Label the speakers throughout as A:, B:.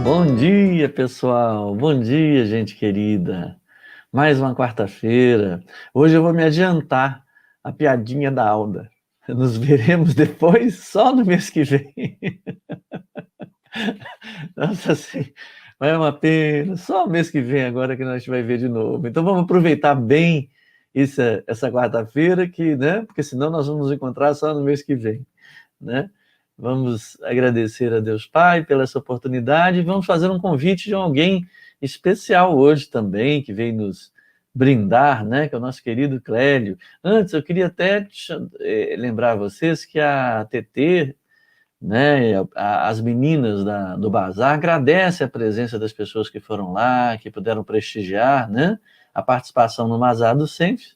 A: Bom dia, pessoal. Bom dia, gente querida. Mais uma quarta-feira. Hoje eu vou me adiantar a piadinha da Alda. Nos veremos depois, só no mês que vem. Nossa, assim, vai uma pena. Só o mês que vem agora que nós vai ver de novo. Então vamos aproveitar bem essa quarta-feira, que, né? Porque senão nós vamos nos encontrar só no mês que vem, né? Vamos agradecer a Deus Pai pela essa oportunidade e vamos fazer um convite de alguém especial hoje também, que veio nos brindar, né, que é o nosso querido Clélio. Antes, eu queria até lembrar vocês que a TT, né, as meninas do Bazar agradecem a presença das pessoas que foram lá, que puderam prestigiar, né, a participação no Bazar do Senf,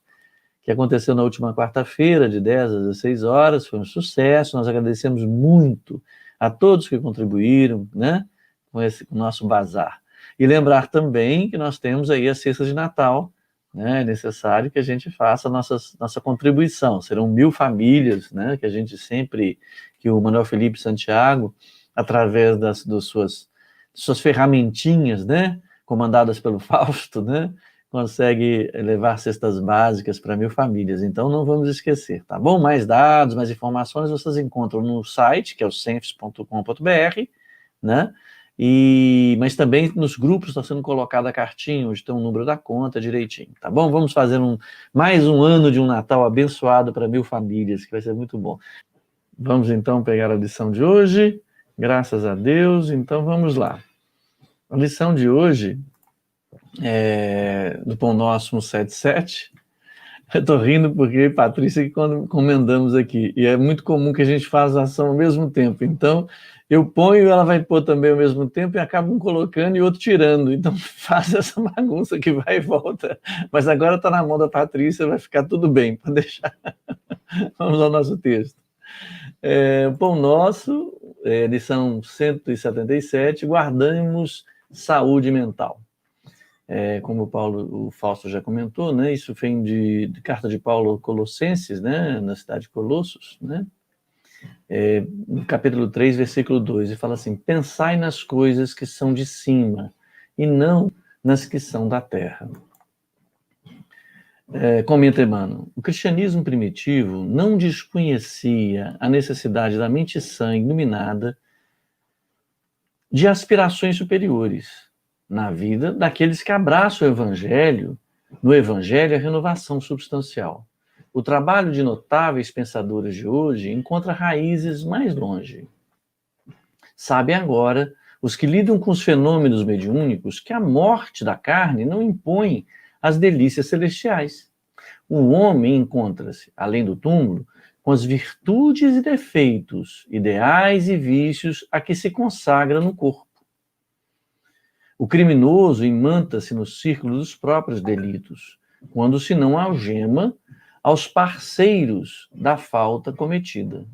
A: que aconteceu na última quarta-feira, de 10 às 16 horas, foi um sucesso, nós agradecemos muito a todos que contribuíram, né, com o nosso bazar. E lembrar também que nós temos aí as cestas de Natal, né, é necessário que a gente faça a nossa contribuição, serão 1000 famílias, né, que a gente sempre, que o Manuel Felipe Santiago, através das suas ferramentinhas, né, comandadas pelo Fausto, né, consegue levar cestas básicas para 1000 famílias. Então, não vamos esquecer, tá bom? Mais dados, mais informações vocês encontram no site, que é o senfs.com.br, né? Mas também nos grupos está sendo colocada a cartinha, onde tem o número da conta direitinho, tá bom? Vamos fazer mais um ano de um Natal abençoado para 1000 famílias, que vai ser muito bom. Vamos então pegar a lição de hoje, graças a Deus. Então vamos lá. A lição de hoje do Pão Nosso 177. Eu tô rindo porque, Patrícia, que quando encomendamos aqui, e é muito comum que a gente faça a ação ao mesmo tempo, então eu ponho, ela vai pôr também ao mesmo tempo e acaba um colocando e outro tirando, então faz essa bagunça que vai e volta, mas agora está na mão da Patrícia, vai ficar tudo bem, pode deixar. Vamos ao nosso texto. O Pão Nosso, lição 177, guardamos saúde mental. Como o Fausto já comentou, né, isso vem de carta de Paulo aos Colossenses, né, na cidade de Colossos, né, no capítulo 3, versículo 2, ele fala assim: pensai nas coisas que são de cima, e não nas que são da terra. Comenta Emmanuel, o cristianismo primitivo não desconhecia a necessidade da mente sã iluminada de aspirações superiores na vida daqueles que abraçam o Evangelho. No Evangelho, a renovação substancial. O trabalho de notáveis pensadores de hoje encontra raízes mais longe. Sabem agora, os que lidam com os fenômenos mediúnicos, que a morte da carne não impõe as delícias celestiais. O homem encontra-se, além do túmulo, com as virtudes e defeitos, ideais e vícios a que se consagra no corpo. O criminoso imanta-se no círculo dos próprios delitos, quando se não algema aos parceiros da falta cometida.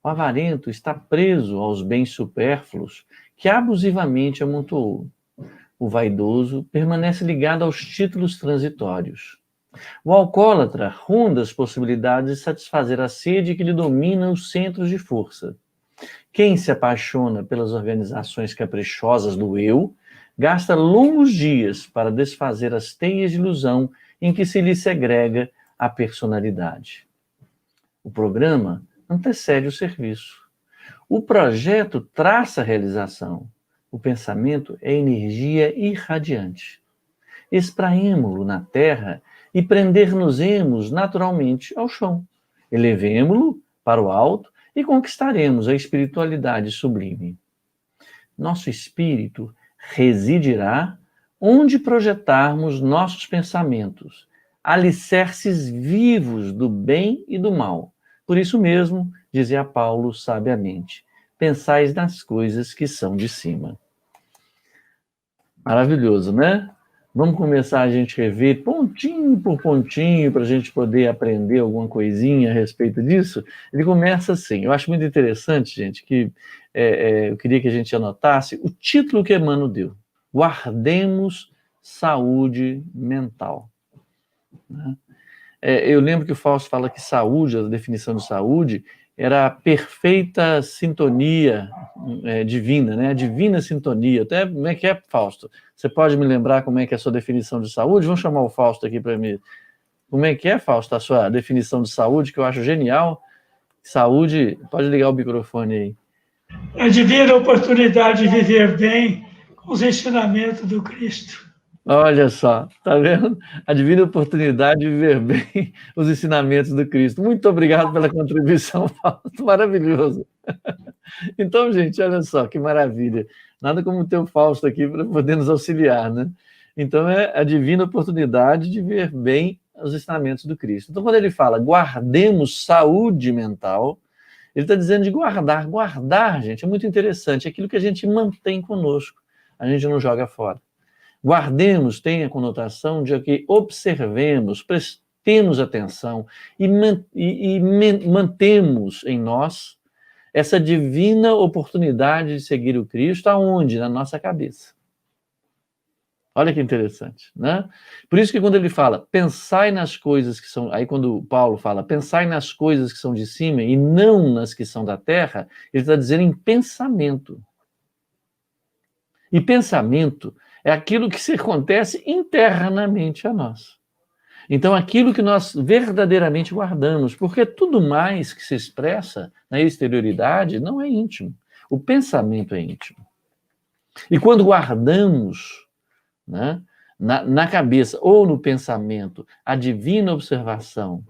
A: O avarento está preso aos bens supérfluos que abusivamente amontoou. O vaidoso permanece ligado aos títulos transitórios. O alcoólatra ronda as possibilidades de satisfazer a sede que lhe domina os centros de força. Quem se apaixona pelas organizações caprichosas do eu, gasta longos dias para desfazer as teias de ilusão em que se lhe segrega a personalidade. O programa antecede o serviço. O projeto traça a realização. O pensamento é energia irradiante. Espraemo-lo na terra e prender-nos-emos naturalmente ao chão. Elevemo-lo para o alto e conquistaremos a espiritualidade sublime. Nosso espírito residirá onde projetarmos nossos pensamentos, alicerces vivos do bem e do mal. Por isso mesmo, dizia Paulo sabiamente, pensais nas coisas que são de cima. Maravilhoso, né? Vamos começar a gente rever pontinho por pontinho para a gente poder aprender alguma coisinha a respeito disso. Ele começa assim, eu acho muito interessante, gente, que eu queria que a gente anotasse o título que Emmanuel deu. Guardemos saúde mental. Eu lembro que o Fausto fala que saúde, a definição de saúde, era a perfeita sintonia divina, né? A divina sintonia. Até como é que é, Fausto? Você pode me lembrar como é que é a sua definição de saúde? Vamos chamar o Fausto aqui para mim. Como é que é, Fausto, a sua definição de saúde, que eu acho genial? Saúde, pode ligar o microfone aí.
B: A divina oportunidade de viver bem com os ensinamentos do Cristo.
A: Olha só, tá vendo? A divina oportunidade de viver bem os ensinamentos do Cristo. Muito obrigado pela contribuição, Fausto, maravilhoso. Então, gente, olha só, que maravilha. Nada como ter o Fausto aqui para poder nos auxiliar, né? Então, é a divina oportunidade de ver bem os ensinamentos do Cristo. Então, quando ele fala, guardemos saúde mental, ele está dizendo de guardar. Guardar, gente, é muito interessante. É aquilo que a gente mantém conosco. A gente não joga fora. Guardemos tem a conotação de que observemos, prestemos atenção e mantemos em nós essa divina oportunidade de seguir o Cristo, aonde? Na nossa cabeça. Olha que interessante, né? Por isso que quando ele fala, pensai nas coisas que são... Aí quando Paulo fala, pensai nas coisas que são de cima e não nas que são da terra, ele está dizendo em pensamento. E pensamento é aquilo que se acontece internamente a nós. Então, aquilo que nós verdadeiramente guardamos, porque tudo mais que se expressa na exterioridade não é íntimo. O pensamento é íntimo. E quando guardamos, né, na cabeça ou no pensamento a divina observação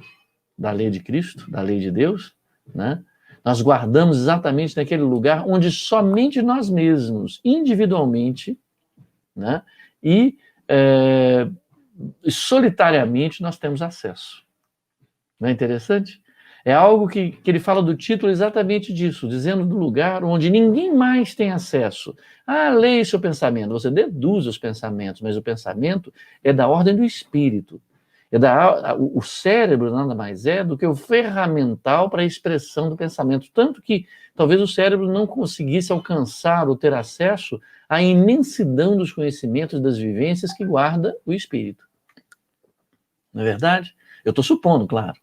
A: da lei de Cristo, da lei de Deus, né, nós guardamos exatamente naquele lugar onde somente nós mesmos, individualmente, né, e solitariamente nós temos acesso. Não é interessante? É algo que ele fala do título exatamente disso, dizendo do lugar onde ninguém mais tem acesso. Ah, leia seu pensamento. Você deduz os pensamentos, mas o pensamento é da ordem do espírito. O cérebro nada mais é do que o ferramental para a expressão do pensamento. Tanto que talvez o cérebro não conseguisse alcançar ou ter acesso à imensidão dos conhecimentos e das vivências que guarda o espírito. Não é verdade? Eu estou supondo, claro.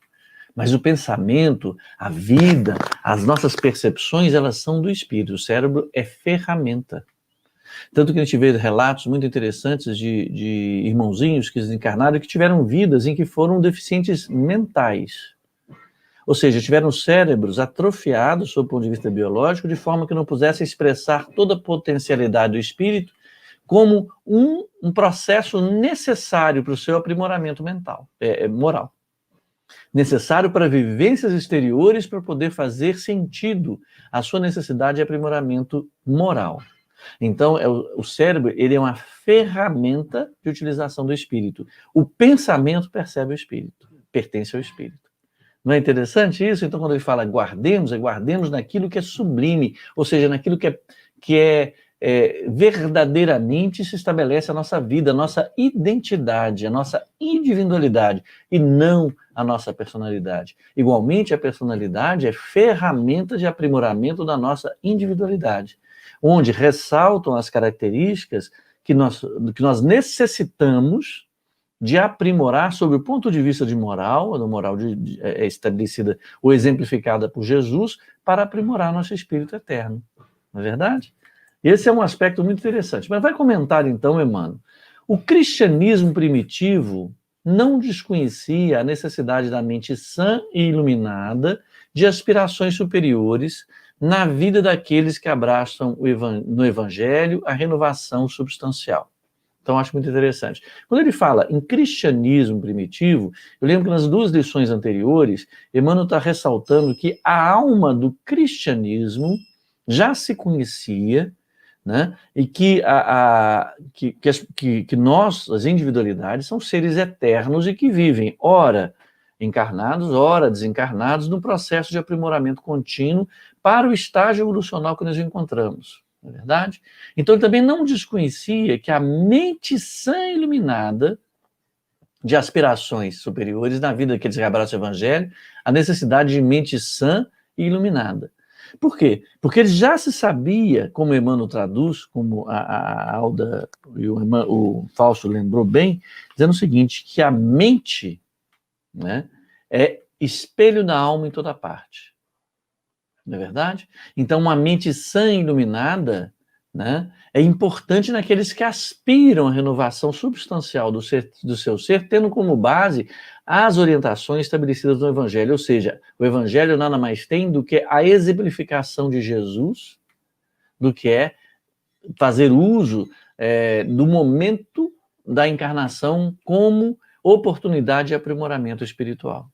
A: Mas o pensamento, a vida, as nossas percepções, elas são do espírito. O cérebro é ferramenta. Tanto que a gente vê relatos muito interessantes de irmãozinhos que desencarnaram e que tiveram vidas em que foram deficientes mentais. Ou seja, tiveram cérebros atrofiados, sob o ponto de vista biológico, de forma que não pudessem expressar toda a potencialidade do espírito como um processo necessário para o seu aprimoramento mental, moral. Necessário para vivências exteriores para poder fazer sentido a sua necessidade de aprimoramento moral. Então, o cérebro ele é uma ferramenta de utilização do espírito. O pensamento percebe o espírito, pertence ao espírito. Não é interessante isso? Então, quando ele fala guardemos, guardemos naquilo que é sublime, ou seja, naquilo que verdadeiramente se estabelece a nossa vida, a nossa identidade, a nossa individualidade, e não a nossa personalidade. Igualmente, a personalidade é ferramenta de aprimoramento da nossa individualidade, onde ressaltam as características que nós necessitamos de aprimorar sob o ponto de vista de moral, a moral estabelecida ou exemplificada por Jesus, para aprimorar nosso espírito eterno. Não é verdade? Esse é um aspecto muito interessante. Mas vai comentar então, Emmanuel. O cristianismo primitivo não desconhecia a necessidade da mente sã e iluminada de aspirações superiores na vida daqueles que abraçam no Evangelho a renovação substancial. Então, acho muito interessante. Quando ele fala em cristianismo primitivo, eu lembro que nas duas lições anteriores, Emmanuel está ressaltando que a alma do cristianismo já se conhecia, né? E que nós, as individualidades, são seres eternos e que vivem, ora encarnados, ora desencarnados, no processo de aprimoramento contínuo para o estágio evolucional que nós encontramos. Não é verdade? Então, ele também não desconhecia que a mente sã e iluminada de aspirações superiores na vida daqueles que abraçam o Evangelho, a necessidade de mente sã e iluminada. Por quê? Porque ele já se sabia, como Emmanuel traduz, como a Alda e o Fausto lembrou bem, dizendo o seguinte, que a mente, né, é espelho da alma em toda parte. Não é verdade? Então, uma mente sã e iluminada, né, é importante naqueles que aspiram à renovação substancial do seu ser, tendo como base as orientações estabelecidas no Evangelho. Ou seja, o Evangelho nada mais tem do que a exemplificação de Jesus, do que é fazer uso do momento da encarnação como oportunidade de aprimoramento espiritual.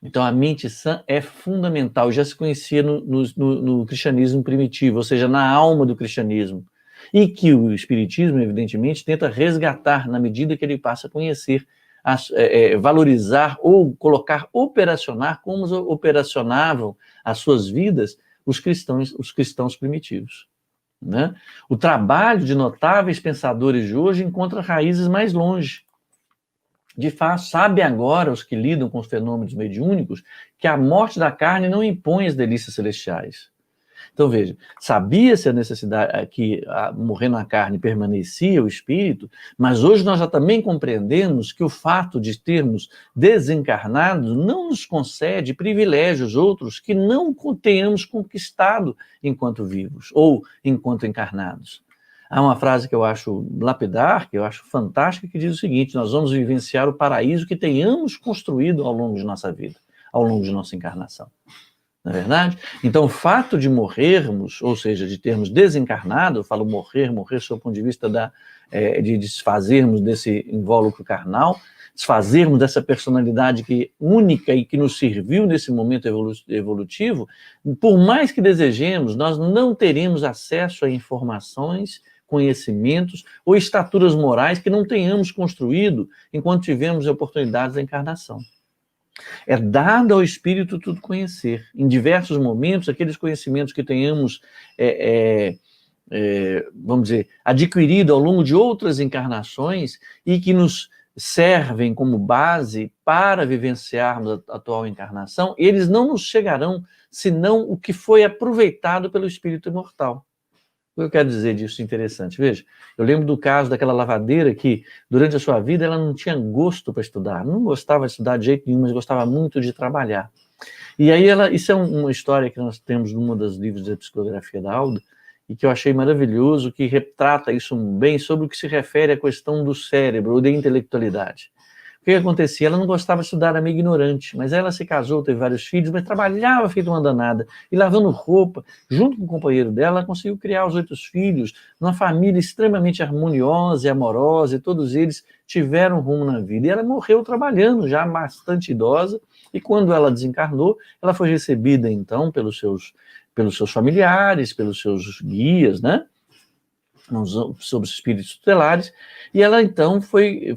A: Então, a mente sã é fundamental, já se conhecia no cristianismo primitivo, ou seja, na alma do cristianismo, e que o espiritismo, evidentemente, tenta resgatar na medida que ele passa a conhecer, valorizar ou colocar, operacionar como operacionavam as suas vidas os cristãos primitivos. Né? O trabalho de notáveis pensadores de hoje encontra raízes mais longe. De fato, sabe agora os que lidam com os fenômenos mediúnicos que a morte da carne não impõe as delícias celestiais. Então, veja, sabia-se a necessidade que morrer na carne permanecia o espírito, mas hoje nós já também compreendemos que o fato de termos desencarnado não nos concede privilégios outros que não tenhamos conquistado enquanto vivos ou enquanto encarnados. Há uma frase que eu acho lapidar, que eu acho fantástica, que diz o seguinte: nós vamos vivenciar o paraíso que tenhamos construído ao longo de nossa vida, ao longo de nossa encarnação. Não é verdade? Então, o fato de morrermos, ou seja, de termos desencarnado, eu falo morrer sob o ponto de vista de desfazermos desse invólucro carnal, desfazermos dessa personalidade única e que nos serviu nesse momento evolutivo, por mais que desejemos, nós não teremos acesso a informações, conhecimentos ou estaturas morais que não tenhamos construído enquanto tivemos oportunidades da encarnação. É dado ao espírito tudo conhecer. Em diversos momentos, aqueles conhecimentos que tenhamos, vamos dizer, adquirido ao longo de outras encarnações e que nos servem como base para vivenciarmos a atual encarnação, eles não nos chegarão senão o que foi aproveitado pelo espírito imortal. O que eu quero dizer disso interessante? Veja, eu lembro do caso daquela lavadeira que, durante a sua vida, ela não tinha gosto para estudar, não gostava de estudar de jeito nenhum, mas gostava muito de trabalhar. E aí, isso é uma história que nós temos num dos livros da psicografia da Alda, e que eu achei maravilhoso, que retrata isso bem sobre o que se refere à questão do cérebro ou da intelectualidade. O que acontecia? Ela não gostava de estudar, era meio ignorante, mas ela se casou, teve vários filhos, mas trabalhava feito uma danada, e lavando roupa, junto com o companheiro dela, ela conseguiu criar os 8 filhos, numa família extremamente harmoniosa e amorosa, e todos eles tiveram rumo na vida. E ela morreu trabalhando, já bastante idosa, e quando ela desencarnou, ela foi recebida, então, pelos seus familiares, pelos seus guias, né? Sobre os espíritos tutelares, e ela então foi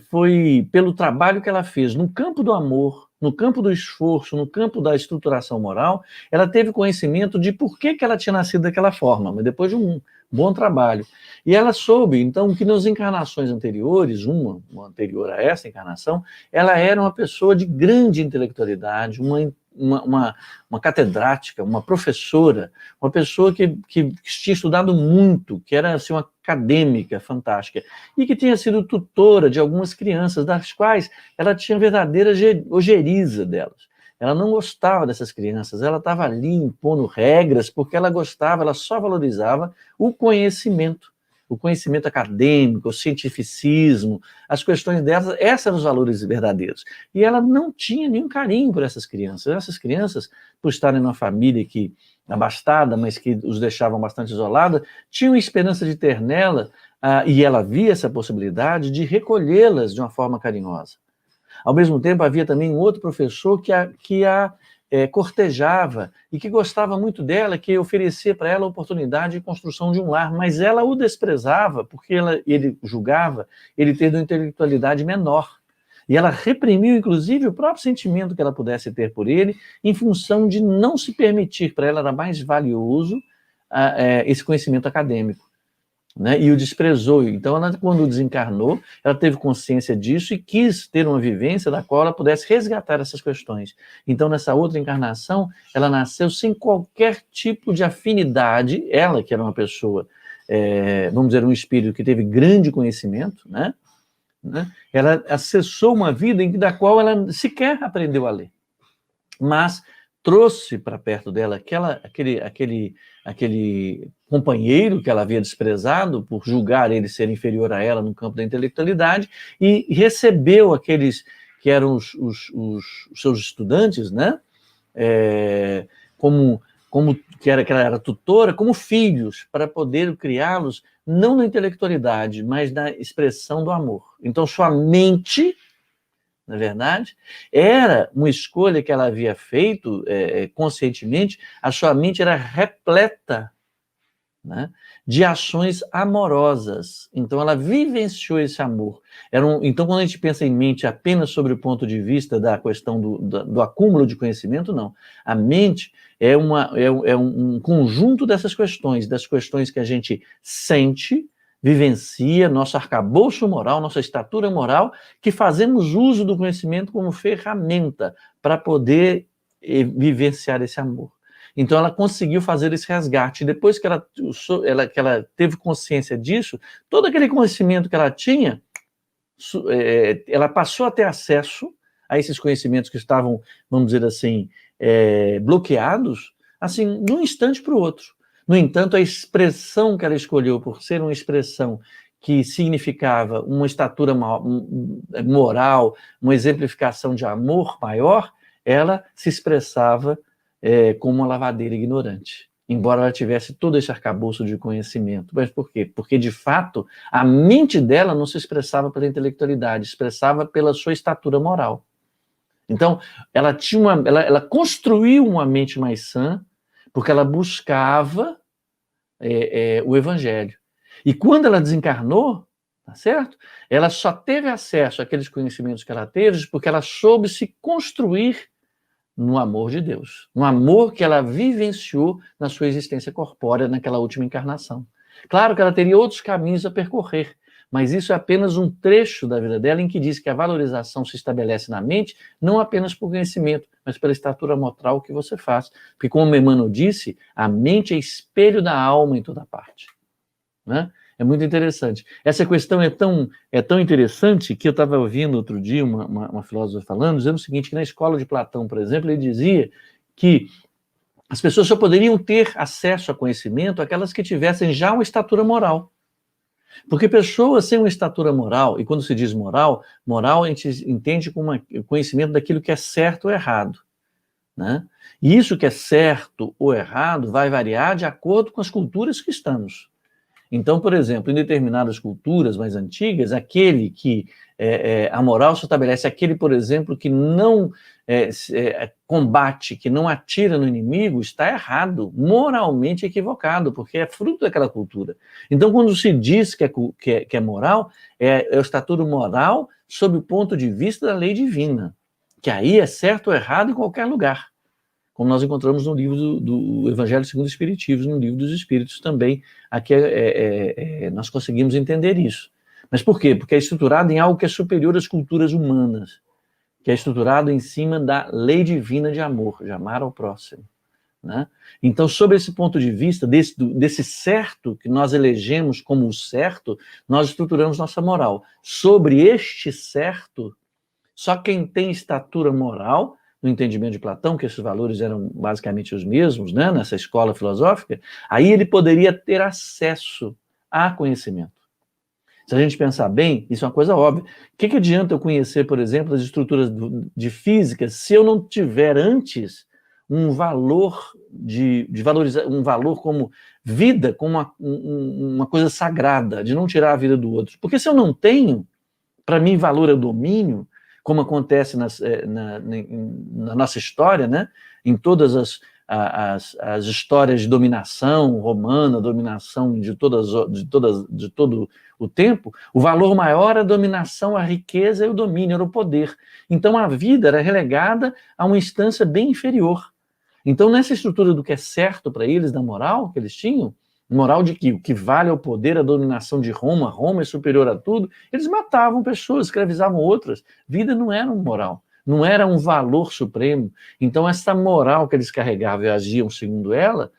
A: pelo trabalho que ela fez no campo do amor, no campo do esforço, no campo da estruturação moral, ela teve conhecimento de por que ela tinha nascido daquela forma, mas depois de um bom trabalho. E ela soube, então, que nas encarnações anteriores, uma anterior a essa encarnação, ela era uma pessoa de grande intelectualidade, uma catedrática, uma professora, uma pessoa que tinha estudado muito, que era assim, uma acadêmica fantástica, e que tinha sido tutora de algumas crianças, das quais ela tinha verdadeira ojeriza delas. Ela não gostava dessas crianças, ela estava ali impondo regras, porque ela gostava, ela só valorizava o conhecimento acadêmico, o cientificismo, as questões delas, esses eram os valores verdadeiros. E ela não tinha nenhum carinho por essas crianças. Essas crianças, por estarem numa família abastada, mas que os deixavam bastante isolados, tinham esperança de ter nela, e ela via essa possibilidade de recolhê-las de uma forma carinhosa. Ao mesmo tempo, havia também um outro professor que a cortejava e que gostava muito dela, que oferecia para ela a oportunidade de construção de um lar, mas ela o desprezava porque ele julgava ele ter uma intelectualidade menor. E ela reprimiu, inclusive, o próprio sentimento que ela pudesse ter por ele, em função de não se permitir, para ela era mais valioso esse conhecimento acadêmico. Né? E o desprezou. Então, ela, quando desencarnou, ela teve consciência disso e quis ter uma vivência da qual ela pudesse resgatar essas questões. Então, nessa outra encarnação, ela nasceu sem qualquer tipo de afinidade, ela que era uma pessoa, vamos dizer, um espírito que teve grande conhecimento, né? Ela acessou uma vida da qual ela sequer aprendeu a ler. Mas, trouxe para perto dela aquele companheiro que ela havia desprezado por julgar ele ser inferior a ela no campo da intelectualidade, e recebeu aqueles que eram os seus estudantes, né? Que ela era tutora, como filhos, para poder criá-los não na intelectualidade, mas na expressão do amor. Então, sua mente, na verdade, era uma escolha que ela havia feito conscientemente. A sua mente era repleta, né, de ações amorosas. Então, ela vivenciou esse amor. Então, quando a gente pensa em mente apenas sobre o ponto de vista da questão do acúmulo de conhecimento, não. A mente é um conjunto dessas questões, das questões que a gente sente, vivencia, nosso arcabouço moral, nossa estatura moral, que fazemos uso do conhecimento como ferramenta para poder vivenciar esse amor. Então, ela conseguiu fazer esse resgate. Depois que ela teve consciência disso, todo aquele conhecimento que ela tinha, ela passou a ter acesso a esses conhecimentos que estavam, vamos dizer assim, bloqueados, assim, de um instante para o outro. No entanto, a expressão que ela escolheu, por ser uma expressão que significava uma estatura moral, uma exemplificação de amor maior, ela se expressava como uma lavadeira ignorante, embora ela tivesse todo esse arcabouço de conhecimento. Mas por quê? Porque, de fato, a mente dela não se expressava pela intelectualidade, expressava pela sua estatura moral. Então, ela construiu uma mente mais sã, porque ela buscava o evangelho. E quando ela desencarnou, tá certo? Ela só teve acesso àqueles conhecimentos que ela teve porque ela soube se construir no amor de Deus, no amor que ela vivenciou na sua existência corpórea naquela última encarnação. Claro que ela teria outros caminhos a percorrer, mas isso é apenas um trecho da vida dela em que diz que a valorização se estabelece na mente, não apenas por conhecimento, mas pela estatura moral que você faz. Porque, como Emmanuel disse, a mente é espelho da alma em toda parte, né? É muito interessante. Essa questão é tão interessante que eu estava ouvindo outro dia uma filósofa falando, dizendo o seguinte, que na escola de Platão, por exemplo, ele dizia que as pessoas só poderiam ter acesso a conhecimento aquelas que tivessem já uma estatura moral. Porque pessoas sem uma estatura moral, e quando se diz moral a gente entende como conhecimento daquilo que é certo ou errado, né? E isso que é certo ou errado vai variar de acordo com as culturas que estamos. Então, por exemplo, em determinadas culturas mais antigas, aquele que a moral se estabelece, aquele, por exemplo, que não combate, que não atira no inimigo, está errado, moralmente equivocado, porque é fruto daquela cultura. Então, quando se diz que é moral, é o estatuto moral sob o ponto de vista da lei divina, que aí é certo ou errado em qualquer lugar. Como nós encontramos no livro do Evangelho segundo o Espiritismo, no livro dos Espíritos também, aqui nós conseguimos entender isso. Mas por quê? Porque é estruturado em algo que é superior às culturas humanas, que é estruturado em cima da lei divina de amor, de amar ao próximo, né? Então, sob esse ponto de vista, desse certo que nós elegemos como o certo, nós estruturamos nossa moral. Sobre este certo, só quem tem estatura moral, no entendimento de Platão, que esses valores eram basicamente os mesmos, né, nessa escola filosófica, aí ele poderia ter acesso a conhecimento. Se a gente pensar bem, isso é uma coisa óbvia. O que adianta eu conhecer, por exemplo, as estruturas de física se eu não tiver antes um valor de valorizar, um valor como vida, como uma coisa sagrada, de não tirar a vida do outro? Porque se eu não tenho, para mim valor é o domínio, como acontece na nossa história, né? Em todas as histórias de dominação romana, dominação de todo o tempo, o valor maior é a dominação, a riqueza e o domínio, era o poder. Então a vida era relegada a uma instância bem inferior. Então nessa estrutura do que é certo para eles, da moral que eles tinham, moral de que o que vale é o poder, a dominação de Roma, Roma é superior a tudo, eles matavam pessoas, escravizavam outras. Vida não era moral, não era um valor supremo. Então essa moral que eles carregavam e agiam segundo ela,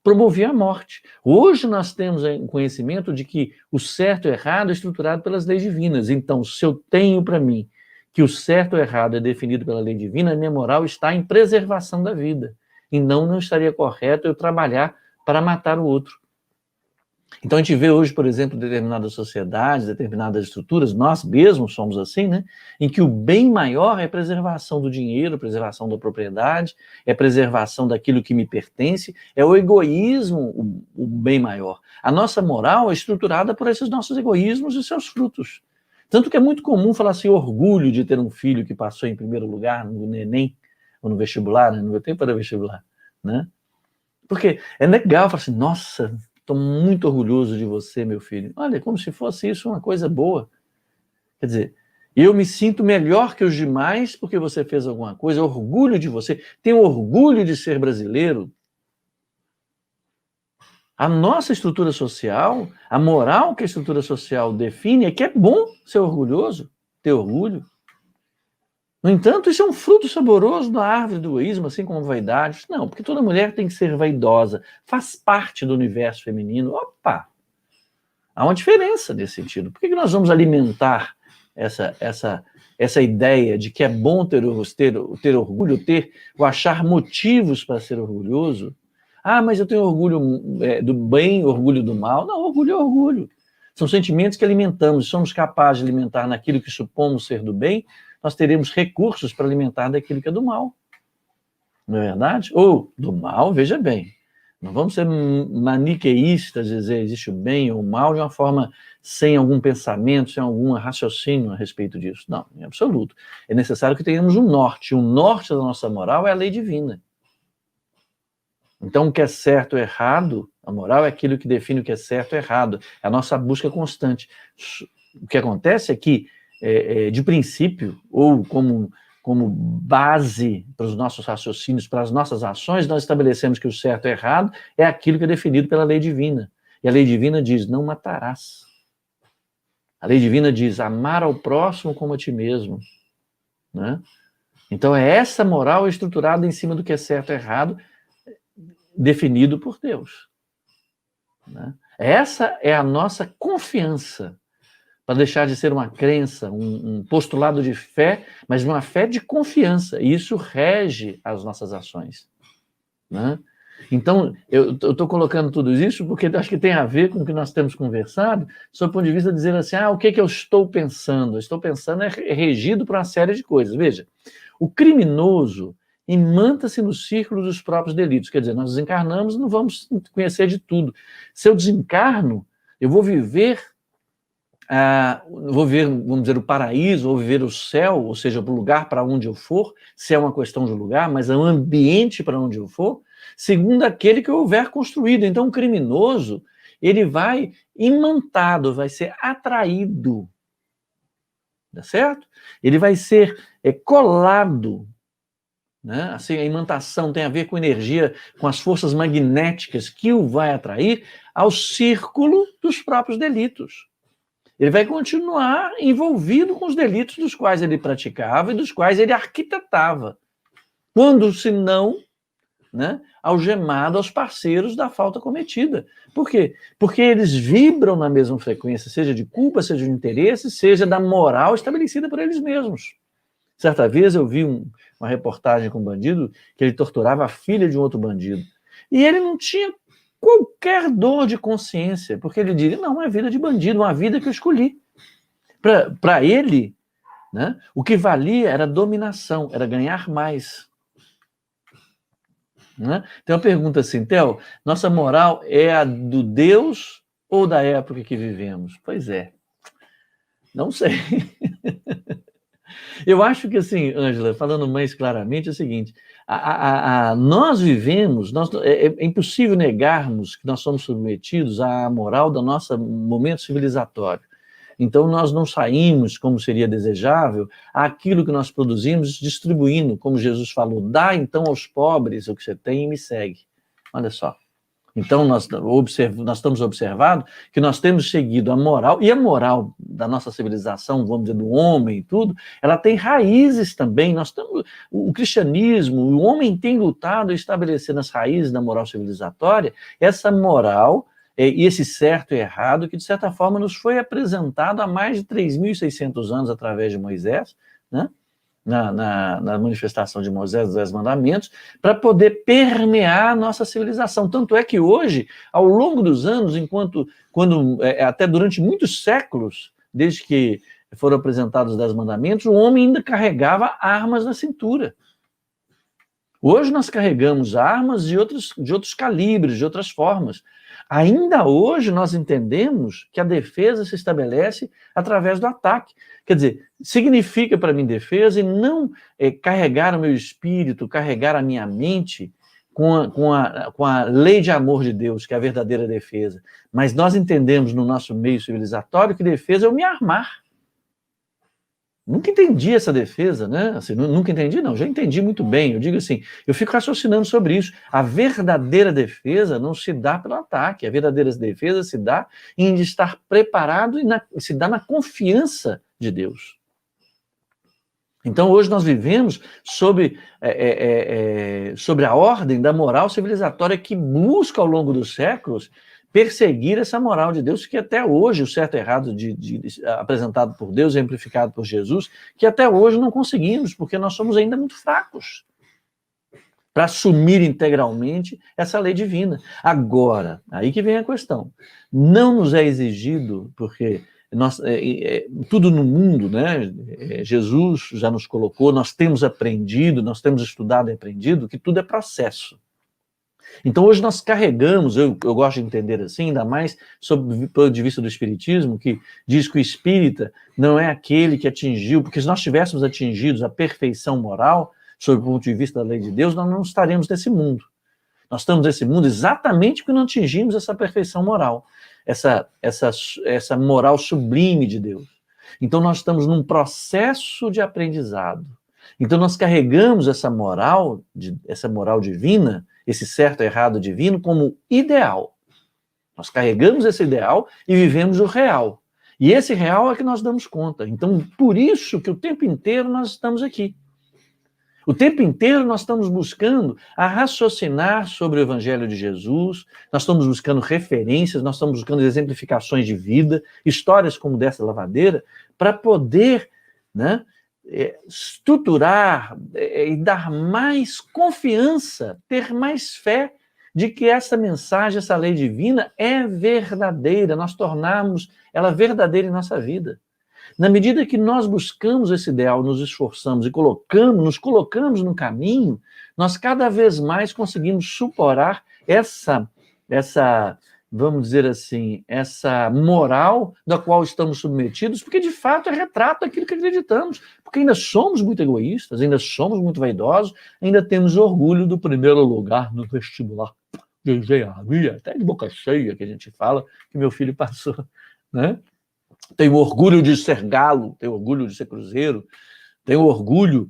A: promovia a morte. Hoje nós temos o conhecimento de que o certo e o errado é estruturado pelas leis divinas. Então, se eu tenho para mim que o certo ou errado é definido pela lei divina, a minha moral está em preservação da vida. E não estaria correto eu trabalhar para matar o outro. Então a gente vê hoje, por exemplo, determinadas sociedades, determinadas estruturas, nós mesmos somos assim, né? Em que o bem maior é a preservação do dinheiro, a preservação da propriedade, é a preservação daquilo que me pertence, é o egoísmo o bem maior. A nossa moral é estruturada por esses nossos egoísmos e seus frutos. Tanto que é muito comum falar assim, orgulho de ter um filho que passou em primeiro lugar no Enem, ou no vestibular, né? No meu tempo era vestibular, né? Porque é legal falar assim, nossa, estou muito orgulhoso de você, meu filho. Olha, como se fosse isso uma coisa boa. Quer dizer, eu me sinto melhor que os demais porque você fez alguma coisa, orgulho de você, tenho orgulho de ser brasileiro. A nossa estrutura social, a moral que a estrutura social define é que é bom ser orgulhoso, ter orgulho. No entanto, isso é um fruto saboroso da árvore do egoísmo, assim como a vaidade. Não, porque toda mulher tem que ser vaidosa, faz parte do universo feminino. Opa! Há uma diferença nesse sentido. Por que nós vamos alimentar essa ideia de que é bom ter orgulho, ou achar motivos para ser orgulhoso? Ah, mas eu tenho orgulho do bem, orgulho do mal. Não, orgulho é orgulho. São sentimentos que alimentamos. Se somos capazes de alimentar naquilo que supomos ser do bem, nós teremos recursos para alimentar daquilo que é do mal. Não é verdade? Ou do mal, veja bem. Não vamos ser maniqueístas, dizer existe o bem ou o mal de uma forma sem algum pensamento, sem algum raciocínio a respeito disso. Não, em absoluto. É necessário que tenhamos um norte. O norte da nossa moral é a lei divina. Então, o que é certo ou errado, a moral é aquilo que define o que é certo ou errado. É a nossa busca constante. O que acontece é que, de princípio, ou como base para os nossos raciocínios, para as nossas ações, nós estabelecemos que o certo e o errado é aquilo que é definido pela lei divina. E a lei divina diz, não matarás. A lei divina diz, amar ao próximo como a ti mesmo. Né? Então é essa moral estruturada em cima do que é certo e errado, definido por Deus. Né? Essa é a nossa confiança, para deixar de ser uma crença, um postulado de fé, mas uma fé de confiança. E isso rege as nossas ações. Né? Então, eu estou colocando tudo isso porque acho que tem a ver com o que nós temos conversado, sob o ponto de vista de dizer assim, o que eu estou pensando? Eu estou pensando é regido por uma série de coisas. Veja, o criminoso imanta-se no círculo dos próprios delitos. Quer dizer, nós desencarnamos e não vamos conhecer de tudo. Se eu desencarno, eu vou viver... vou ver, vamos dizer, o paraíso, vou viver o céu, ou seja, o lugar para onde eu for, se é uma questão de lugar, mas é um ambiente para onde eu for, segundo aquele que eu houver construído. Então, o criminoso, ele vai imantado, vai ser atraído, tá certo? Ele vai ser colado, né? Assim, a imantação tem a ver com energia, com as forças magnéticas que o vai atrair ao círculo dos próprios delitos. Ele vai continuar envolvido com os delitos dos quais ele praticava e dos quais ele arquitetava. Quando, se não, né, algemado aos parceiros da falta cometida. Por quê? Porque eles vibram na mesma frequência, seja de culpa, seja de interesse, seja da moral estabelecida por eles mesmos. Certa vez eu vi uma reportagem com um bandido que ele torturava a filha de um outro bandido. E ele não tinha qualquer dor de consciência, porque ele diria, não, é vida de bandido, uma vida que eu escolhi. Para ele, né, o que valia era dominação, era ganhar mais. Né? Então eu pergunto assim, Theo, nossa moral é a do Deus ou da época que vivemos? Pois é, não sei. Eu acho que assim, Ângela, falando mais claramente, é o seguinte, nós vivemos, é impossível negarmos que nós somos submetidos à moral do nosso momento civilizatório. Então nós não saímos, como seria desejável, aquilo que nós produzimos distribuindo, como Jesus falou, dá então aos pobres o que você tem e me segue. Olha só. Então nós estamos observando que nós temos seguido a moral, e a moral da nossa civilização, vamos dizer, do homem e tudo, ela tem raízes também. O cristianismo, o homem tem lutado a estabelecer nas raízes da moral civilizatória essa moral e esse certo e errado que, de certa forma, nos foi apresentado há mais de 3.600 anos através de Moisés, né? Na manifestação de Moisés dos 10 mandamentos, para poder permear a nossa civilização. Tanto é que hoje, ao longo dos anos, até durante muitos séculos, desde que foram apresentados os 10 mandamentos, o homem ainda carregava armas na cintura. Hoje nós carregamos armas de outros calibres, de outras formas. Ainda hoje nós entendemos que a defesa se estabelece através do ataque. Quer dizer, significa para mim defesa e não carregar o meu espírito, carregar a minha mente com a lei de amor de Deus, que é a verdadeira defesa. Mas nós entendemos no nosso meio civilizatório que defesa é eu me armar. Nunca entendi essa defesa, né? Assim, nunca entendi, não. Já entendi muito bem. Eu digo assim, eu fico raciocinando sobre isso. A verdadeira defesa não se dá pelo ataque. A verdadeira defesa se dá em estar preparado e se dá na confiança de Deus. Então, hoje nós vivemos sobre a ordem da moral civilizatória que busca, ao longo dos séculos, perseguir essa moral de Deus, que até hoje, o certo e errado apresentado por Deus, exemplificado por Jesus, que até hoje não conseguimos, porque nós somos ainda muito fracos para assumir integralmente essa lei divina. Agora, aí que vem a questão, não nos é exigido, porque tudo no mundo, né? Jesus já nos colocou, nós temos aprendido, nós temos estudado e aprendido que tudo é processo. Então hoje nós carregamos, eu gosto de entender assim, ainda mais sob o ponto de vista do espiritismo, que diz que o espírita não é aquele que atingiu, porque se nós tivéssemos atingido a perfeição moral, sob o ponto de vista da lei de Deus, nós não estaremos nesse mundo. Nós estamos nesse mundo exatamente porque não atingimos essa perfeição moral, essa moral sublime de Deus. Então nós estamos num processo de aprendizado. Então nós carregamos essa moral divina, esse certo e errado divino, como ideal. Nós carregamos esse ideal e vivemos o real. E esse real é que nós damos conta. Então, por isso que o tempo inteiro nós estamos aqui. O tempo inteiro nós estamos buscando a raciocinar sobre o Evangelho de Jesus, nós estamos buscando referências, nós estamos buscando exemplificações de vida, histórias como dessa lavadeira, para poder, né, estruturar e dar mais confiança, ter mais fé de que essa mensagem, essa lei divina é verdadeira, nós tornarmos ela verdadeira em nossa vida. Na medida que nós buscamos esse ideal, nos esforçamos e nos colocamos no caminho, nós cada vez mais conseguimos suportar essa, vamos dizer assim, essa moral da qual estamos submetidos, porque de fato é retrato daquilo que acreditamos, porque ainda somos muito egoístas, ainda somos muito vaidosos, ainda temos orgulho do primeiro lugar no vestibular de engenharia, até de boca cheia que a gente fala, que meu filho passou, né? Tenho orgulho de ser galo, tenho orgulho de ser cruzeiro, tenho orgulho,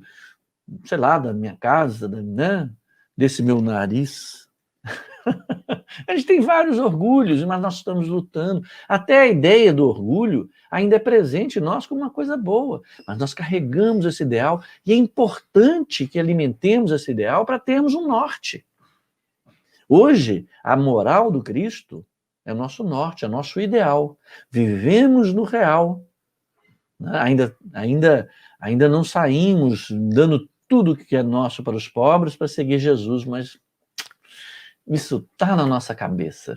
A: sei lá, da minha casa, né? Desse meu nariz. A gente tem vários orgulhos, mas nós estamos lutando. Até a ideia do orgulho ainda é presente em nós como uma coisa boa, mas nós carregamos esse ideal e é importante que alimentemos esse ideal para termos um norte. Hoje, a moral do Cristo é o nosso norte, é o nosso ideal. Vivemos no real. Ainda não saímos dando tudo que é nosso para os pobres para seguir Jesus, mas isso está na nossa cabeça.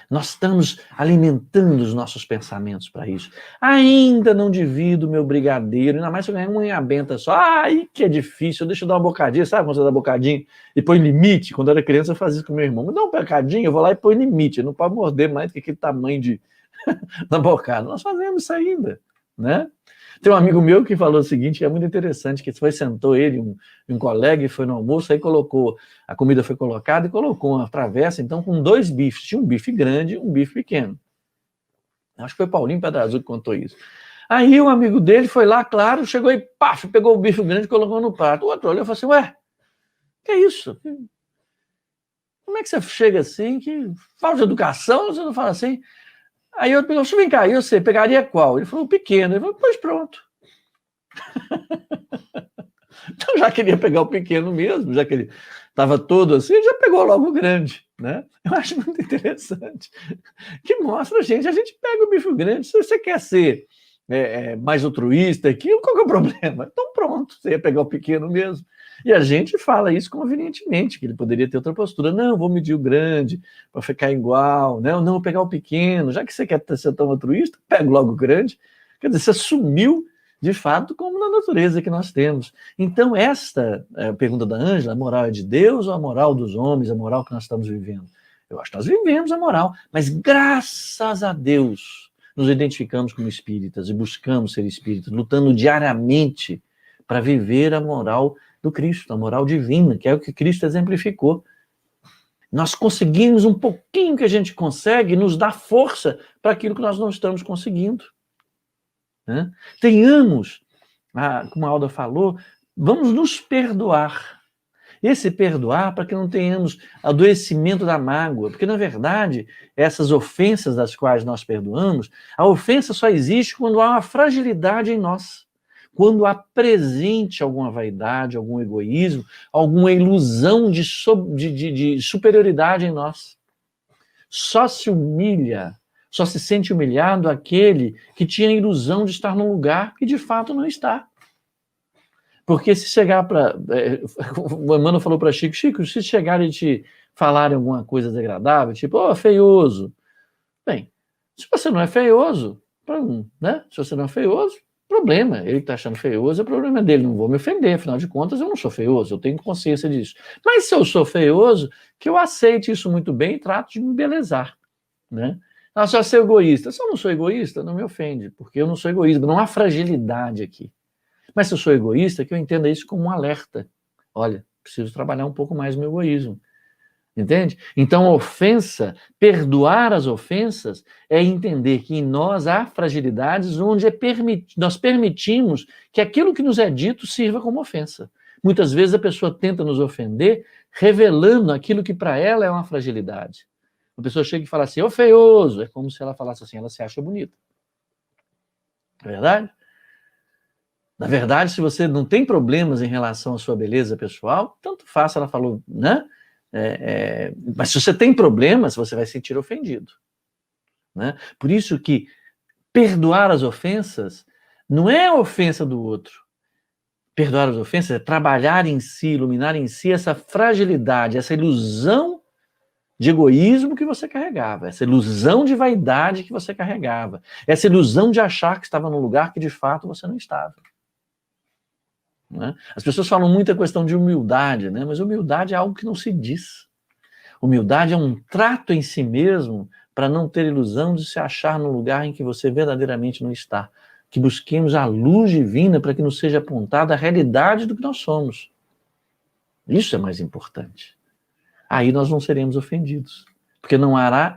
A: Nós estamos alimentando os nossos pensamentos para isso. Ainda não divido meu brigadeiro, ainda mais se eu ganhar uma inhabenta só. Ai, que é difícil, deixa eu dar uma bocadinha. Sabe quando você dá bocadinho e põe limite? Quando eu era criança eu fazia isso com meu irmão. Me dá um bocadinho, eu vou lá e põe limite. Não pode morder mais do que aquele tamanho da bocada. Nós fazemos isso ainda, né? Tem um amigo meu que falou o seguinte, que é muito interessante, que sentou ele, um colega, e foi no almoço, aí a comida foi colocada e colocou uma travessa, então, com 2 bifes. Tinha um bife grande e um bife pequeno. Acho que foi Paulinho Pedra Azul que contou isso. Aí um amigo dele foi lá, claro, chegou e paf, pegou o bife grande e colocou no prato. O outro olhou e falou assim, ué, que é isso? Como é que você chega assim? Que falta de educação, você não fala assim? Aí eu perguntei, vem cá, e você pegaria qual? Ele falou, o pequeno. Ele falou, pois pronto. Então já queria pegar o pequeno mesmo, já que ele estava todo assim, ele já pegou logo o grande, né? Eu acho muito interessante, que mostra a gente pega o bife grande, se você quer ser mais altruísta aqui, qual que é o problema? Então pronto, você ia pegar o pequeno mesmo. E a gente fala isso convenientemente, que ele poderia ter outra postura. Não, vou medir o grande para ficar igual. Não, vou pegar o pequeno. Já que você quer ser tão altruísta, pega logo o grande. Quer dizer, você assumiu, de fato, como na natureza que nós temos. Então, esta pergunta da Ângela, a moral é de Deus ou a moral dos homens, a moral que nós estamos vivendo? Eu acho que nós vivemos a moral, mas graças a Deus nos identificamos como espíritas e buscamos ser espíritas, lutando diariamente para viver a moral do Cristo, a moral divina, que é o que Cristo exemplificou. Nós conseguimos um pouquinho que a gente consegue, nos dá força para aquilo que nós não estamos conseguindo. Né? Tenhamos, como a Alda falou, vamos nos perdoar. Esse perdoar para que não tenhamos adoecimento da mágoa, porque na verdade, essas ofensas das quais nós perdoamos, a ofensa só existe quando há uma fragilidade em nós. Quando há presente alguma vaidade, algum egoísmo, alguma ilusão de superioridade em nós. Só se humilha, só se sente humilhado aquele que tinha a ilusão de estar num lugar que de fato não está. Porque se chegar para... o Emmanuel falou para Chico, se chegarem e te falarem alguma coisa desagradável, tipo, feioso. Bem, se você não é feioso, né? Se você não é feioso, problema, ele que está achando feioso, é problema dele, não vou me ofender, afinal de contas eu não sou feioso, eu tenho consciência disso. Mas se eu sou feioso, que eu aceite isso muito bem e trato de me embelezar, né? Só ser egoísta. Se eu não sou egoísta, não me ofende, porque eu não sou egoísta, não há fragilidade aqui. Mas se eu sou egoísta, que eu entenda isso como um alerta. Olha, preciso trabalhar um pouco mais o meu egoísmo. Entende? Então, a ofensa, perdoar as ofensas, é entender que em nós há fragilidades onde nós permitimos que aquilo que nos é dito sirva como ofensa. Muitas vezes a pessoa tenta nos ofender, revelando aquilo que para ela é uma fragilidade. A pessoa chega e fala assim, feioso, é como se ela falasse assim, ela se acha bonita. É verdade? Na verdade, se você não tem problemas em relação à sua beleza pessoal, tanto faz, ela falou, né? Mas se você tem problemas, você vai se sentir ofendido. Né? Por isso que perdoar as ofensas não é a ofensa do outro. Perdoar as ofensas é trabalhar em si, iluminar em si essa fragilidade, essa ilusão de egoísmo que você carregava, essa ilusão de vaidade que você carregava, essa ilusão de achar que estava num lugar que de fato você não estava. Né? As pessoas falam muito a questão de humildade, né? Mas humildade é algo que não se diz. Humildade é um trato em si mesmo para não ter ilusão de se achar no lugar em que você verdadeiramente não está. Que busquemos a luz divina para que nos seja apontada a realidade do que nós somos. Isso é mais importante. Aí nós não seremos ofendidos. Porque não haverá.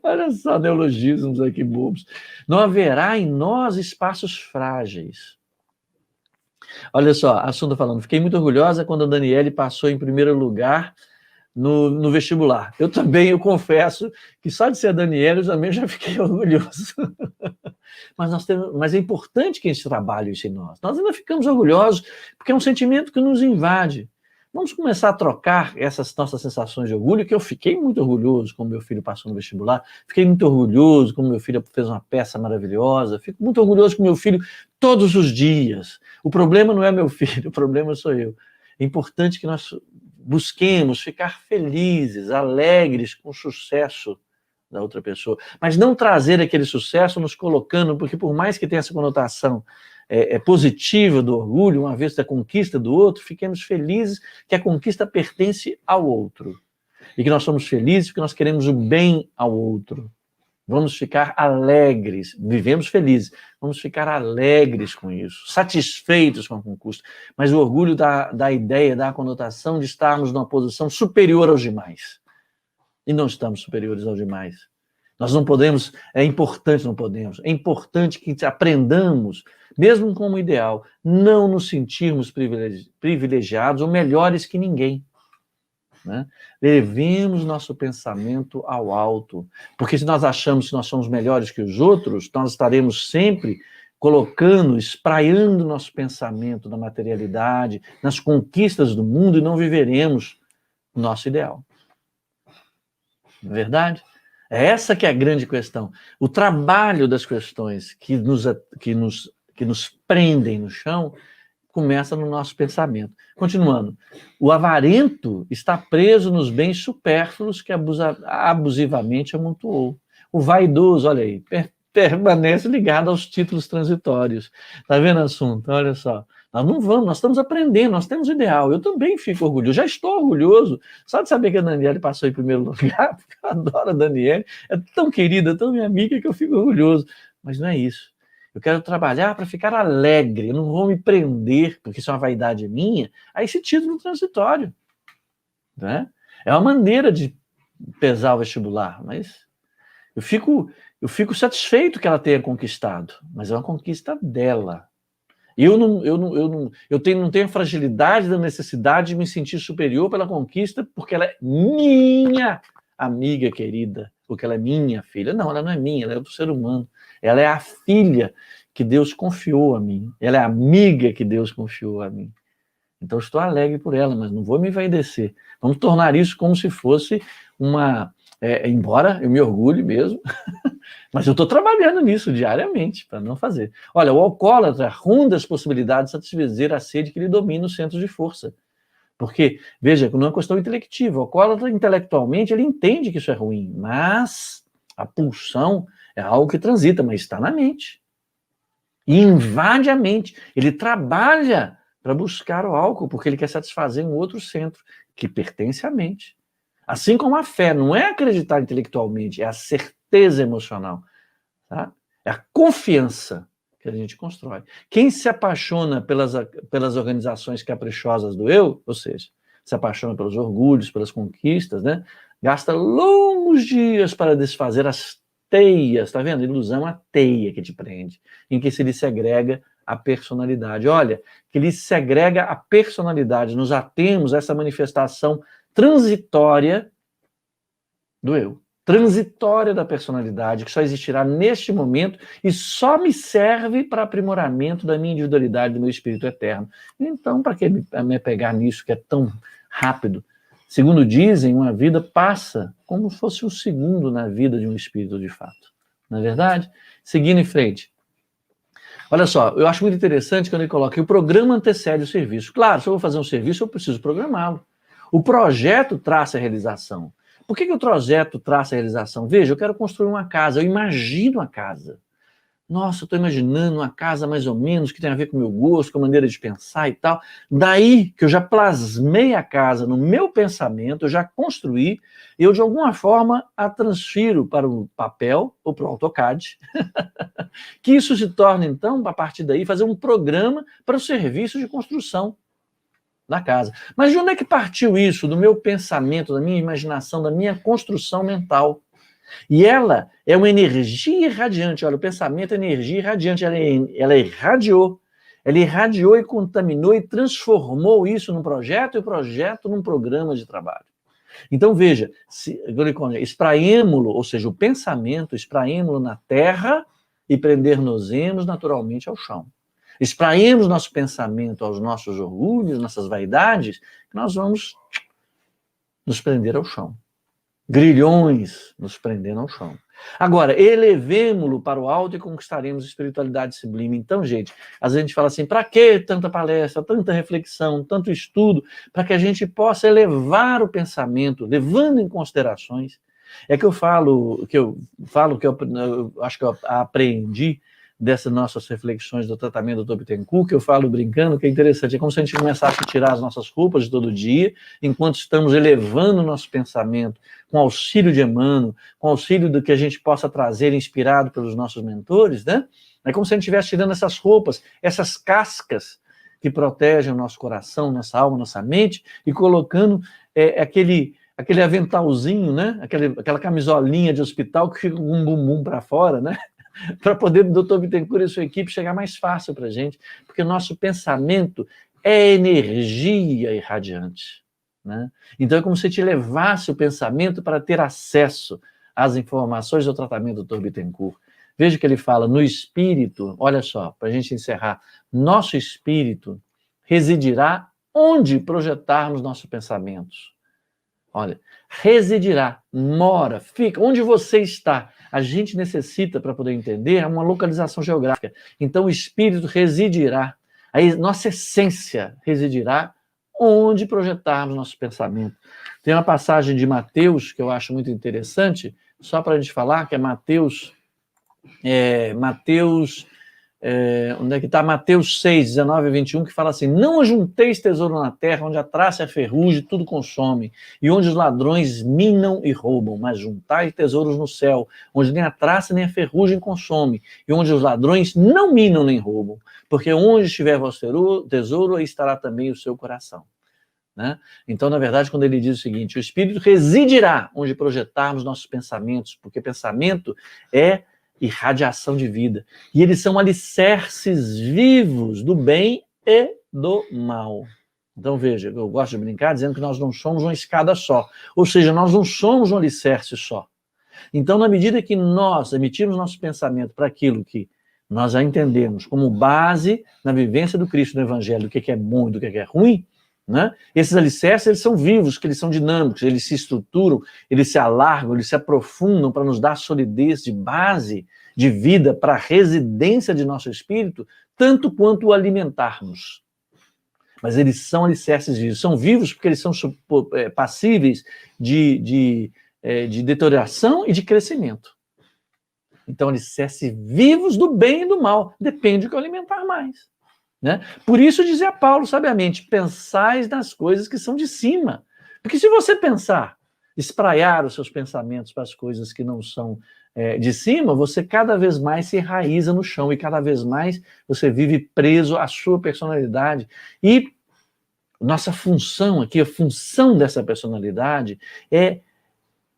A: Olha só, neologismos aqui bobos. Não haverá em nós espaços frágeis. Olha só, a Sunda falando, fiquei muito orgulhosa quando a Daniele passou em primeiro lugar no vestibular. Eu também, eu confesso, que só de ser a Daniele eu também já fiquei orgulhoso. Mas é importante que esse trabalho isso em nós. Nós ainda ficamos orgulhosos, porque é um sentimento que nos invade. Vamos começar a trocar essas nossas sensações de orgulho, que eu fiquei muito orgulhoso quando meu filho passou no vestibular, fiquei muito orgulhoso quando meu filho fez uma peça maravilhosa, fico muito orgulhoso com meu filho todos os dias. O problema não é meu filho, o problema sou eu. É importante que nós busquemos ficar felizes, alegres com o sucesso da outra pessoa, mas não trazer aquele sucesso nos colocando, porque por mais que tenha essa conotação positiva do orgulho, uma vez da conquista do outro, fiquemos felizes que a conquista pertence ao outro. E que nós somos felizes porque nós queremos o bem ao outro. Vamos ficar alegres, vivemos felizes, vamos ficar alegres com isso, satisfeitos com a conquista. Mas o orgulho dá ideia, dá a conotação de estarmos numa posição superior aos demais. E não estamos superiores aos demais. Nós não podemos, é importante que aprendamos, mesmo como ideal, não nos sentirmos privilegiados ou melhores que ninguém. Né? Levemos nosso pensamento ao alto, porque se nós achamos que nós somos melhores que os outros, nós estaremos sempre colocando, espraiando nosso pensamento na materialidade, nas conquistas do mundo e não viveremos o nosso ideal. Não é verdade? É essa que é a grande questão. O trabalho das questões que nos prendem no chão começa no nosso pensamento. Continuando, o avarento está preso nos bens supérfluos que abusivamente amontoou. O vaidoso, olha aí, permanece ligado aos títulos transitórios. Está vendo o assunto? Olha só. Nós não vamos, nós estamos aprendendo, nós temos ideal. Eu também fico orgulhoso, já estou orgulhoso. Só de saber que a Daniele passou em primeiro lugar, porque eu adoro a Daniele, é tão querida, tão minha amiga, que eu fico orgulhoso. Mas não é isso. Eu quero trabalhar para ficar alegre, eu não vou me prender, porque isso é uma vaidade minha, a esse título transitório. Né? É uma maneira de pesar o vestibular, mas eu fico satisfeito que ela tenha conquistado, mas é uma conquista dela. Eu não tenho a fragilidade da necessidade de me sentir superior pela conquista, porque ela é minha amiga querida, porque ela é minha filha. Não, ela não é minha, ela é do ser humano. Ela é a filha que Deus confiou a mim. Ela é a amiga que Deus confiou a mim. Então, eu estou alegre por ela, mas não vou me envaidecer. Vamos tornar isso como se fosse uma... embora eu me orgulhe mesmo, mas eu estou trabalhando nisso diariamente para não fazer. Olha, o alcoólatra ronda as possibilidades de satisfazer a sede que lhe domina os centros de força. Porque, veja, não é uma questão intelectiva. O alcoólatra, intelectualmente, ele entende que isso é ruim, mas a pulsão é algo que transita, mas está na mente. E invade a mente. Ele trabalha para buscar o álcool, porque ele quer satisfazer um outro centro que pertence à mente. Assim como a fé, não é acreditar intelectualmente, é a certeza emocional. Tá? É a confiança que a gente constrói. Quem se apaixona pelas organizações caprichosas do eu, ou seja, se apaixona pelos orgulhos, pelas conquistas, né? Gasta longos dias para desfazer as teias, tá vendo? Ilusão é uma teia que te prende, em que se lhe segrega a personalidade. Olha, que lhe segrega a personalidade. Nos atemos a essa manifestação transitória do eu. Transitória da personalidade, que só existirá neste momento e só me serve para aprimoramento da minha individualidade, do meu espírito eterno. Então, para que me pegar nisso que é tão rápido? Segundo dizem, uma vida passa como se fosse um segundo na vida de um espírito de fato. Não é verdade? Seguindo em frente. Olha só, eu acho muito interessante quando ele coloca que o programa antecede o serviço. Claro, se eu vou fazer um serviço, eu preciso programá-lo. O projeto traça a realização. Por que o projeto traça a realização? Veja, eu quero construir uma casa, eu imagino a casa. Nossa, eu estou imaginando uma casa mais ou menos que tem a ver com o meu gosto, com a maneira de pensar e tal. Daí que eu já plasmei a casa no meu pensamento, eu já construí, eu de alguma forma a transfiro para o papel ou para o AutoCAD. Que isso se torne, então, a partir daí, fazer um programa para o serviço de construção da casa. Mas de onde é que partiu isso? Do meu pensamento, da minha imaginação, da minha construção mental. E ela é uma energia irradiante. Olha, o pensamento é energia irradiante. Ela irradiou. Ela irradiou e contaminou e transformou isso num projeto e o projeto num programa de trabalho. Então, veja, espraemo-lo, ou seja, o pensamento, espraemo-lo na terra e prender-nos-emos naturalmente ao chão. Espraemos nosso pensamento aos nossos orgulhos, nossas vaidades, que nós vamos nos prender ao chão. Grilhões nos prendendo ao chão. Agora, elevemo-lo para o alto e conquistaremos espiritualidade sublime. Então, gente, às vezes a gente fala assim, para que tanta palestra, tanta reflexão, tanto estudo, para que a gente possa elevar o pensamento, levando em considerações. É que eu falo, que eu acho que eu aprendi dessas nossas reflexões do tratamento do Dr. Bittencourt, que eu falo brincando, que é interessante, é como se a gente começasse a tirar as nossas roupas de todo dia, enquanto estamos elevando o nosso pensamento, com auxílio de Emmanuel, com auxílio do que a gente possa trazer, inspirado pelos nossos mentores, né? É como se a gente estivesse tirando essas roupas, essas cascas que protegem o nosso coração, nossa alma, nossa mente, e colocando aquele aventalzinho, né? Aquela camisolinha de hospital que fica com um bumbum para fora, né? Para poder o Dr. Bittencourt e sua equipe chegar mais fácil para a gente, porque o nosso pensamento é energia irradiante. Né? Então é como se te levasse o pensamento para ter acesso às informações do tratamento do Dr. Bittencourt. Veja que ele fala no espírito, olha só, para a gente encerrar, nosso espírito residirá onde projetarmos nossos pensamentos. Olha, residirá, mora, fica, onde você está. A gente necessita, para poder entender, uma localização geográfica. Então, o Espírito residirá, a nossa essência residirá onde projetarmos nosso pensamento. Tem uma passagem de Mateus, que eu acho muito interessante, só para a gente falar, que é Mateus, onde é que está? Mateus 6, 19 e 21, que fala assim: não ajunteis tesouro na terra, onde a traça e a ferrugem tudo consome, e onde os ladrões minam e roubam, mas juntai tesouros no céu, onde nem a traça nem a ferrugem consome, e onde os ladrões não minam nem roubam, porque onde estiver vosso tesouro, aí estará também o seu coração. Né? Então, na verdade, quando ele diz o seguinte: o Espírito residirá onde projetarmos nossos pensamentos, porque pensamento é irradiação de vida. E eles são alicerces vivos do bem e do mal. Então, veja, eu gosto de brincar dizendo que nós não somos uma escada só. Ou seja, nós não somos um alicerce só. Então, na medida que nós emitimos nosso pensamento para aquilo que nós já entendemos como base na vivência do Cristo no Evangelho, do que é bom e do que é ruim, né? Esses alicerces, eles são vivos, que eles são dinâmicos, eles se estruturam, eles se alargam, eles se aprofundam para nos dar solidez de base, de vida, para a residência de nosso espírito, tanto quanto o alimentarmos. Mas eles são alicerces vivos. São vivos porque eles são passíveis de deterioração e de crescimento. Então, alicerces vivos do bem e do mal. Depende do que eu alimentar mais. Né? Por isso dizia Paulo, sabiamente, pensais nas coisas que são de cima. Porque se você pensar, espraiar os seus pensamentos para as coisas que não são de cima, você cada vez mais se enraiza no chão e cada vez mais você vive preso à sua personalidade. E nossa função aqui, a função dessa personalidade é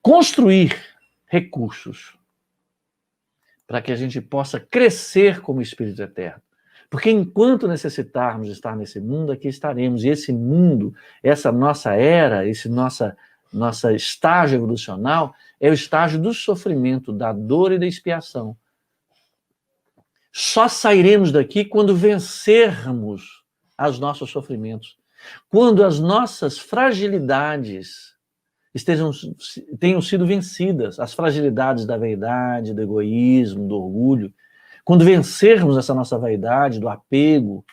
A: construir recursos para que a gente possa crescer como espírito eterno. Porque enquanto necessitarmos estar nesse mundo, aqui estaremos. E esse mundo, essa nossa era, esse nossa estágio evolucional, é o estágio do sofrimento, da dor e da expiação. Só sairemos daqui quando vencermos os nossos sofrimentos. Quando as nossas fragilidades tenham sido vencidas. As fragilidades da vaidade, do egoísmo, do orgulho. Quando vencermos essa nossa vaidade, do apego,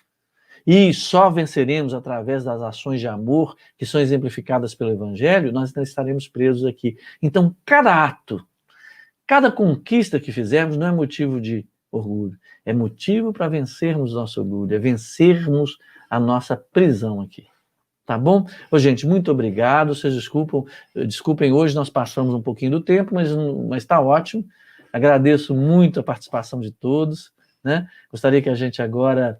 A: e só venceremos através das ações de amor que são exemplificadas pelo Evangelho, nós não estaremos presos aqui. Então, cada ato, cada conquista que fizermos não é motivo de orgulho, é motivo para vencermos o nosso orgulho, é vencermos a nossa prisão aqui. Tá bom? Ô, gente, muito obrigado. Vocês desculpem, hoje nós passamos um pouquinho do tempo, mas está ótimo. Agradeço muito a participação de todos, né? Gostaria que a gente agora,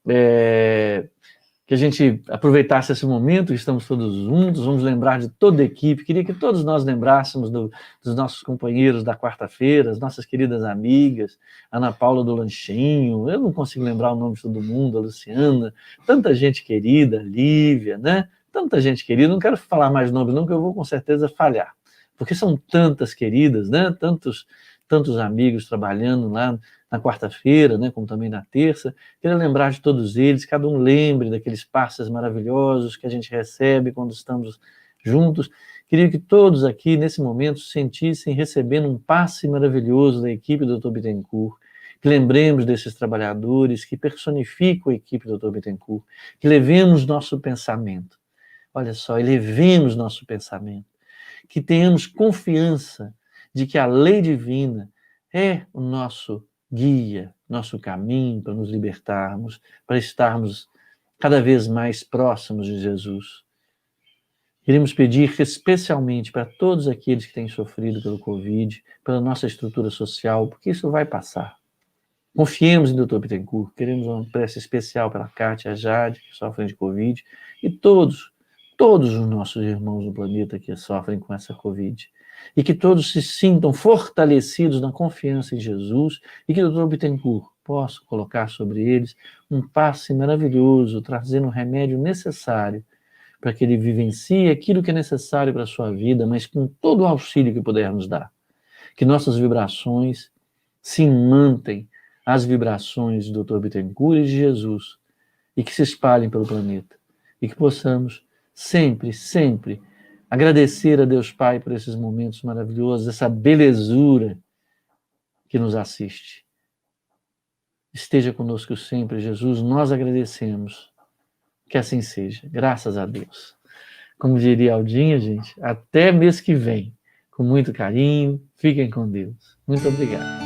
A: que a gente aproveitasse esse momento, que estamos todos juntos, vamos lembrar de toda a equipe. Queria que todos nós lembrássemos dos nossos companheiros da quarta-feira, as nossas queridas amigas, Ana Paula do Lanchinho, eu não consigo lembrar o nome de todo mundo, a Luciana, tanta gente querida, a Lívia, né? Tanta gente querida, não quero falar mais nomes não, que eu vou com certeza falhar, porque são tantas queridas, né? Tantos amigos trabalhando lá na quarta-feira, né, como também na terça. Queria lembrar de todos eles, cada um lembre daqueles passes maravilhosos que a gente recebe quando estamos juntos. Queria que todos aqui, nesse momento, sentissem recebendo um passe maravilhoso da equipe do Dr. Bittencourt, que lembremos desses trabalhadores que personificam a equipe do Dr. Bittencourt, que levemos nosso pensamento. Olha só, elevemos nosso pensamento, que tenhamos confiança de que a lei divina é o nosso guia, nosso caminho para nos libertarmos, para estarmos cada vez mais próximos de Jesus. Queremos pedir especialmente para todos aqueles que têm sofrido pelo Covid, pela nossa estrutura social, porque isso vai passar. Confiemos em Dr. Bittencourt, queremos uma prece especial pela Kátia, a Jade, que sofrem de Covid, e todos os nossos irmãos do planeta que sofrem com essa Covid. E que todos se sintam fortalecidos na confiança em Jesus e que o Dr. Bittencourt possa colocar sobre eles um passe maravilhoso, trazendo o remédio necessário para que ele vivencie aquilo que é necessário para a sua vida, mas com todo o auxílio que pudermos dar. Que nossas vibrações se mantem as vibrações do Dr. Bittencourt e de Jesus e que se espalhem pelo planeta. E que possamos sempre Agradecer a Deus Pai por esses momentos maravilhosos, essa belezura que nos assiste. Esteja conosco sempre, Jesus, nós agradecemos. Que assim seja, graças a Deus. Como diria Aldinha, gente, até mês que vem. Com muito carinho, fiquem com Deus. Muito obrigado.